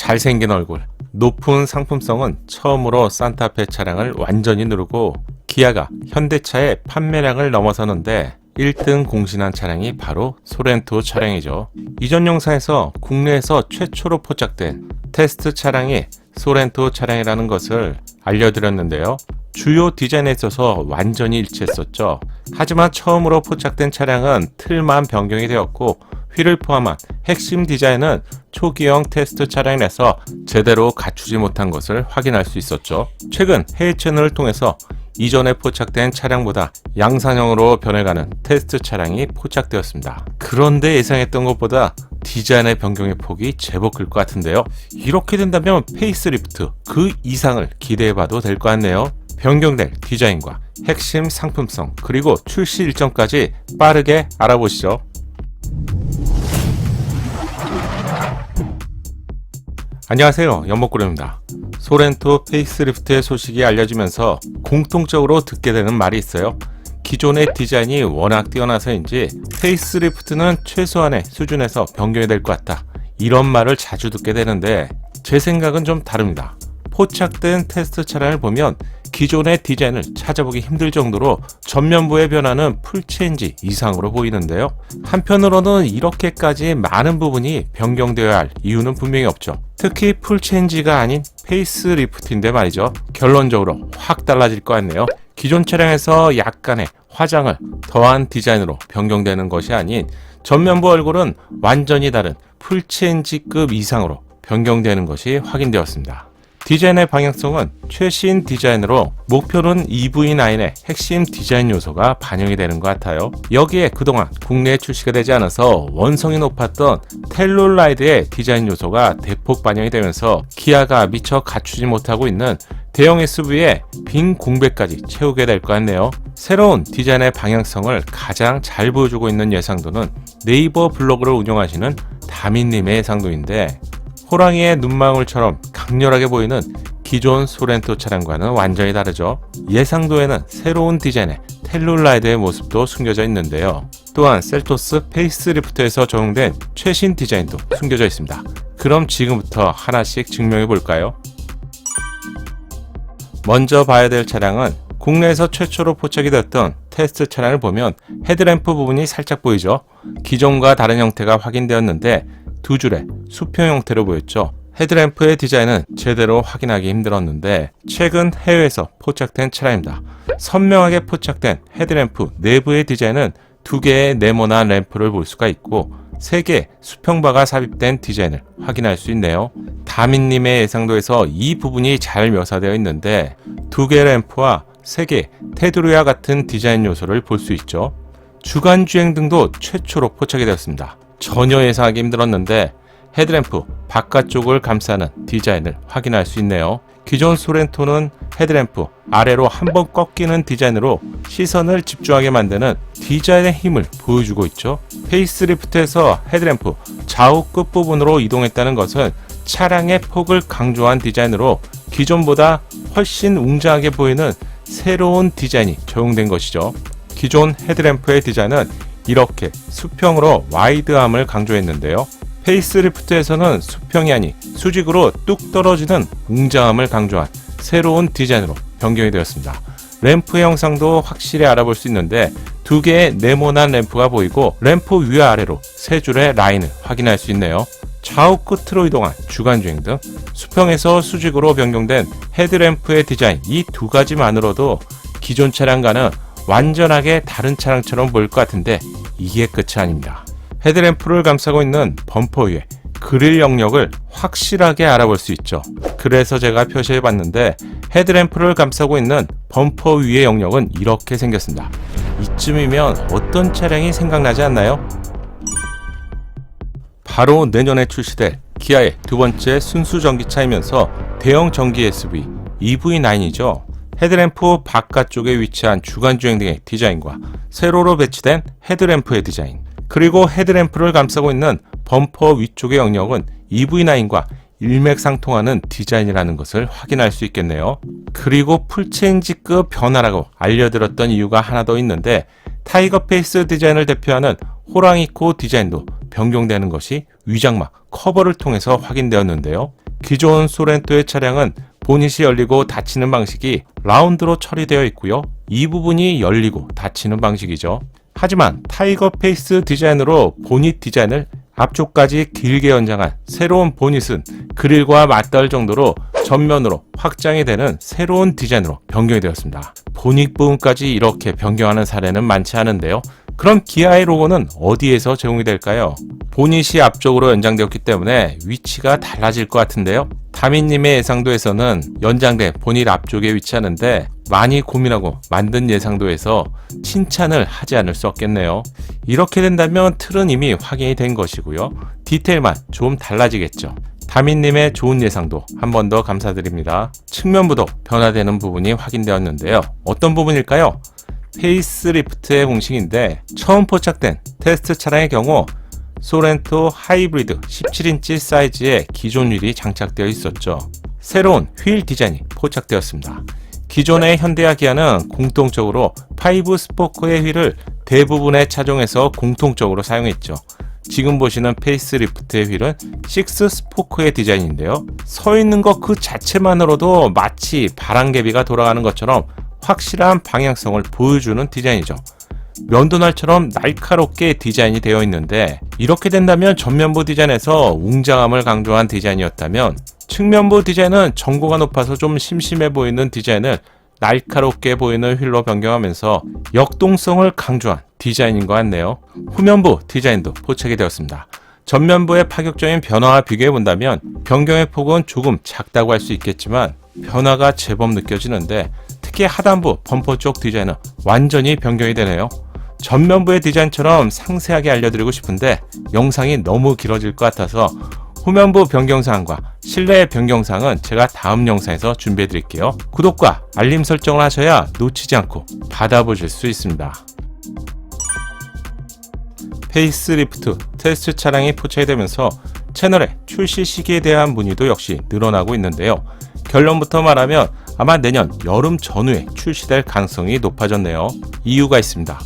잘생긴 얼굴, 높은 상품성은 처음으로 산타페 차량을 완전히 누르고 기아가 현대차의 판매량을 넘어서는데 1등 공신한 차량이 바로 소렌토 차량이죠. 이전 영상에서 국내에서 최초로 포착된 테스트 차량이 소렌토 차량이라는 것을 알려드렸는데요. 주요 디자인에 있어서 완전히 일치했었죠. 하지만 처음으로 포착된 차량은 틀만 변경이 되었고 휠을 포함한 핵심 디자인은 초기형 테스트 차량에서 제대로 갖추지 못한 것을 확인할 수 있었죠. 최근 해외 채널을 통해서 이전에 포착된 차량보다 양산형으로 변해가는 테스트 차량이 포착되었습니다. 그런데 예상했던 것보다 디자인의 변경의 폭이 제법 클 것 같은데요. 이렇게 된다면 페이스리프트 그 이상을 기대해봐도 될 것 같네요. 변경될 디자인과 핵심 상품성 그리고 출시 일정까지 빠르게 알아보시죠. 안녕하세요, 연목구름입니다. 소렌토 페이스리프트의 소식이 알려지면서 공통적으로 듣게 되는 말이 있어요. 기존의 디자인이 워낙 뛰어나서인지 페이스리프트는 최소한의 수준에서 변경이 될 것 같다, 이런 말을 자주 듣게 되는데 제 생각은 좀 다릅니다. 포착된 테스트 차량을 보면 기존의 디자인을 찾아보기 힘들 정도로 전면부의 변화는 풀체인지 이상으로 보이는데요. 한편으로는 이렇게까지 많은 부분이 변경되어야 할 이유는 분명히 없죠. 특히 풀체인지가 아닌 페이스리프트인데 말이죠. 결론적으로 확 달라질 것 같네요. 기존 차량에서 약간의 화장을 더한 디자인으로 변경되는 것이 아닌 전면부 얼굴은 완전히 다른 풀체인지급 이상으로 변경되는 것이 확인되었습니다. 디자인의 방향성은 최신 디자인으로 목표는 EV9의 핵심 디자인 요소가 반영이 되는 것 같아요. 여기에 그동안 국내에 출시가 되지 않아서 원성이 높았던 텔룰라이드의 디자인 요소가 대폭 반영이 되면서 기아가 미처 갖추지 못하고 있는 대형 SUV의 빈 공백까지 채우게 될 것 같네요. 새로운 디자인의 방향성을 가장 잘 보여주고 있는 예상도는 네이버 블로그를 운영하시는 다민님의 예상도인데, 호랑이의 눈망울처럼 강렬하게 보이는 기존 소렌토 차량과는 완전히 다르죠. 예상도에는 새로운 디자인의 텔룰라이드의 모습도 숨겨져 있는데요. 또한 셀토스 페이스리프트에서 적용된 최신 디자인도 숨겨져 있습니다. 그럼 지금부터 하나씩 증명해 볼까요? 먼저 봐야 될 차량은 국내에서 최초로 포착이 되었던 테스트 차량을 보면 헤드램프 부분이 살짝 보이죠. 기존과 다른 형태가 확인되었는데 두 줄의 수평 형태로 보였죠. 헤드램프의 디자인은 제대로 확인하기 힘들었는데 최근 해외에서 포착된 차량입니다. 선명하게 포착된 헤드램프 내부의 디자인은 두 개의 네모난 램프를 볼 수가 있고 세 개의 수평바가 삽입된 디자인을 확인할 수 있네요. 다민님의 예상도에서 이 부분이 잘 묘사되어 있는데 두 개의 램프와 세 개의 테두리와 같은 디자인 요소를 볼 수 있죠. 주간주행 등도 최초로 포착이 되었습니다. 전혀 예상하기 힘들었는데 헤드램프 바깥쪽을 감싸는 디자인을 확인할 수 있네요. 기존 소렌토는 헤드램프 아래로 한번 꺾이는 디자인으로 시선을 집중하게 만드는 디자인의 힘을 보여주고 있죠. 페이스리프트에서 헤드램프 좌우 끝부분으로 이동했다는 것은 차량의 폭을 강조한 디자인으로 기존보다 훨씬 웅장하게 보이는 새로운 디자인이 적용된 것이죠. 기존 헤드램프의 디자인은 이렇게 수평으로 와이드함을 강조했는데요. 페이스리프트에서는 수평이 아닌 수직으로 뚝 떨어지는 웅장함을 강조한 새로운 디자인으로 변경이 되었습니다. 램프의 형상도 확실히 알아볼 수 있는데 두 개의 네모난 램프가 보이고 램프 위아래로 세 줄의 라인을 확인할 수 있네요. 좌우 끝으로 이동한 주간주행 등 수평에서 수직으로 변경된 헤드램프의 디자인, 이 두 가지만으로도 기존 차량과는 완전하게 다른 차량처럼 보일 것 같은데 이게 끝이 아닙니다. 헤드램프를 감싸고 있는 범퍼 위에 그릴 영역을 확실하게 알아볼 수 있죠. 그래서 제가 표시해 봤는데 헤드램프를 감싸고 있는 범퍼 위의 영역은 이렇게 생겼습니다. 이쯤이면 어떤 차량이 생각나지 않나요? 바로 내년에 출시될 기아의 두 번째 순수 전기차이면서 대형 전기 SUV EV9이죠. 헤드램프 바깥쪽에 위치한 주간주행 등의 디자인과 세로로 배치된 헤드램프의 디자인, 그리고 헤드램프를 감싸고 있는 범퍼 위쪽의 영역은 EV9과 일맥상통하는 디자인이라는 것을 확인할 수 있겠네요. 그리고 풀체인지급 변화라고 알려드렸던 이유가 하나 더 있는데 타이거 페이스 디자인을 대표하는 호랑이 코 디자인도 변경되는 것이 위장막 커버를 통해서 확인되었는데요. 기존 소렌토의 차량은 보닛이 열리고 닫히는 방식이 라운드로 처리되어 있고요. 이 부분이 열리고 닫히는 방식이죠. 하지만 타이거 페이스 디자인으로 보닛 디자인을 앞쪽까지 길게 연장한 새로운 보닛은 그릴과 맞닿을 정도로 전면으로 확장이 되는 새로운 디자인으로 변경이 되었습니다. 보닛 부분까지 이렇게 변경하는 사례는 많지 않은데요. 그럼 기아의 로고는 어디에서 제공이 될까요? 보닛이 앞쪽으로 연장되었기 때문에 위치가 달라질 것 같은데요. 다민님의 예상도에서는 연장된 보닛 앞쪽에 위치하는데 많이 고민하고 만든 예상도에서 칭찬을 하지 않을 수 없겠네요. 이렇게 된다면 틀은 이미 확인이 된 것이고요. 디테일만 좀 달라지겠죠. 다민님의 좋은 예상도 한 번 더 감사드립니다. 측면부도 변화되는 부분이 확인되었는데요. 어떤 부분일까요? 페이스리프트의 공식인데 처음 포착된 테스트 차량의 경우 소렌토 하이브리드 17인치 사이즈의 기존 휠이 장착되어 있었죠. 새로운 휠 디자인이 포착되었습니다. 기존의 현대와 기아는 공통적으로 5 스포크의 휠을 대부분의 차종에서 공통적으로 사용했죠. 지금 보시는 페이스리프트의 휠은 6 스포크의 디자인인데요. 서 있는 것 그 자체만으로도 마치 바람개비가 돌아가는 것처럼 확실한 방향성을 보여주는 디자인이죠. 면도날처럼 날카롭게 디자인이 되어 있는데 이렇게 된다면 전면부 디자인에서 웅장함을 강조한 디자인이었다면 측면부 디자인은 전고가 높아서 좀 심심해 보이는 디자인을 날카롭게 보이는 휠로 변경하면서 역동성을 강조한 디자인인 것 같네요. 후면부 디자인도 포착이 되었습니다. 전면부의 파격적인 변화와 비교해 본다면 변경의 폭은 조금 작다고 할 수 있겠지만 변화가 제법 느껴지는데 특히 하단부 범퍼 쪽 디자인은 완전히 변경이 되네요. 전면부의 디자인처럼 상세하게 알려드리고 싶은데 영상이 너무 길어질 것 같아서 후면부 변경사항과 실내 변경사항은 제가 다음 영상에서 준비해 드릴게요. 구독과 알림 설정을 하셔야 놓치지 않고 받아보실 수 있습니다. 페이스리프트 테스트 차량이 포착이 되면서 채널의 출시 시기에 대한 문의도 역시 늘어나고 있는데요. 결론부터 말하면 아마 내년 여름 전후에 출시될 가능성이 높아졌네요. 이유가 있습니다.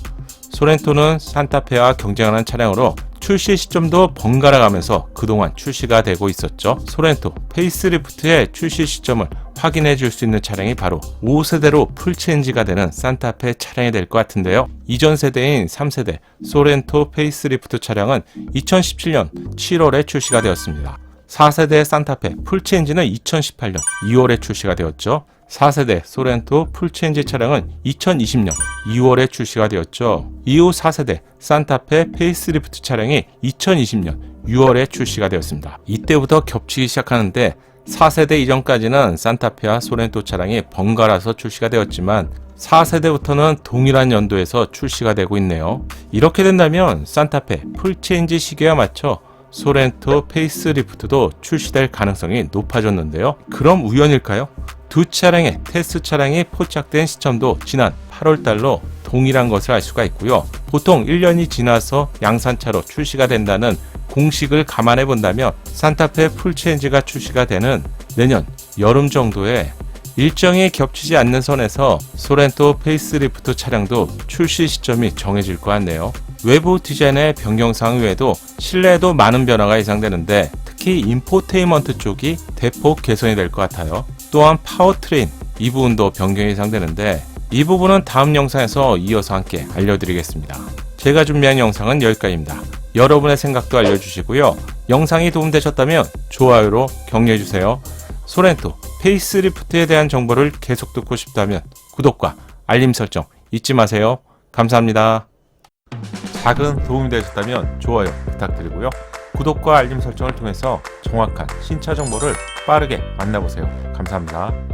소렌토는 산타페와 경쟁하는 차량으로 출시 시점도 번갈아 가면서 그동안 출시가 되고 있었죠. 소렌토 페이스리프트의 출시 시점을 확인해 줄 수 있는 차량이 바로 5세대로 풀체인지가 되는 산타페 차량이 될 것 같은데요. 이전 세대인 3세대 소렌토 페이스리프트 차량은 2017년 7월에 출시가 되었습니다. 4세대 산타페 풀체인지는 2018년 2월에 출시가 되었죠. 4세대 소렌토 풀체인지 차량은 2020년 2월에 출시가 되었죠. 이후 4세대 산타페 페이스리프트 차량이 2020년 6월에 출시가 되었습니다. 이때부터 겹치기 시작하는데 4세대 이전까지는 산타페와 소렌토 차량이 번갈아서 출시가 되었지만 4세대부터는 동일한 연도에서 출시가 되고 있네요. 이렇게 된다면 산타페 풀체인지 시기와 맞춰 소렌토 페이스리프트도 출시될 가능성이 높아졌는데요. 그럼 우연일까요? 두 차량의 테스트 차량이 포착된 시점도 지난 8월달로 동일한 것을 알 수가 있고요. 보통 1년이 지나서 양산차로 출시가 된다는 공식을 감안해 본다면 산타페 풀체인지가 출시가 되는 내년 여름 정도에 일정이 겹치지 않는 선에서 소렌토 페이스리프트 차량도 출시 시점이 정해질 것 같네요. 외부 디자인의 변경사항 외에도 실내에도 많은 변화가 예상되는데 특히 인포테인먼트 쪽이 대폭 개선이 될 것 같아요. 또한 파워트레인 이 부분도 변경이 예상되는데 이 부분은 다음 영상에서 이어서 함께 알려드리겠습니다. 제가 준비한 영상은 여기까지입니다. 여러분의 생각도 알려주시고요. 영상이 도움되셨다면 좋아요로 격려해주세요. 소렌토 페이스리프트에 대한 정보를 계속 듣고 싶다면 구독과 알림 설정 잊지 마세요. 감사합니다. 작은 도움이 되셨다면 좋아요 부탁드리고요. 구독과 알림 설정을 통해서 정확한 신차 정보를 빠르게 만나보세요. 감사합니다.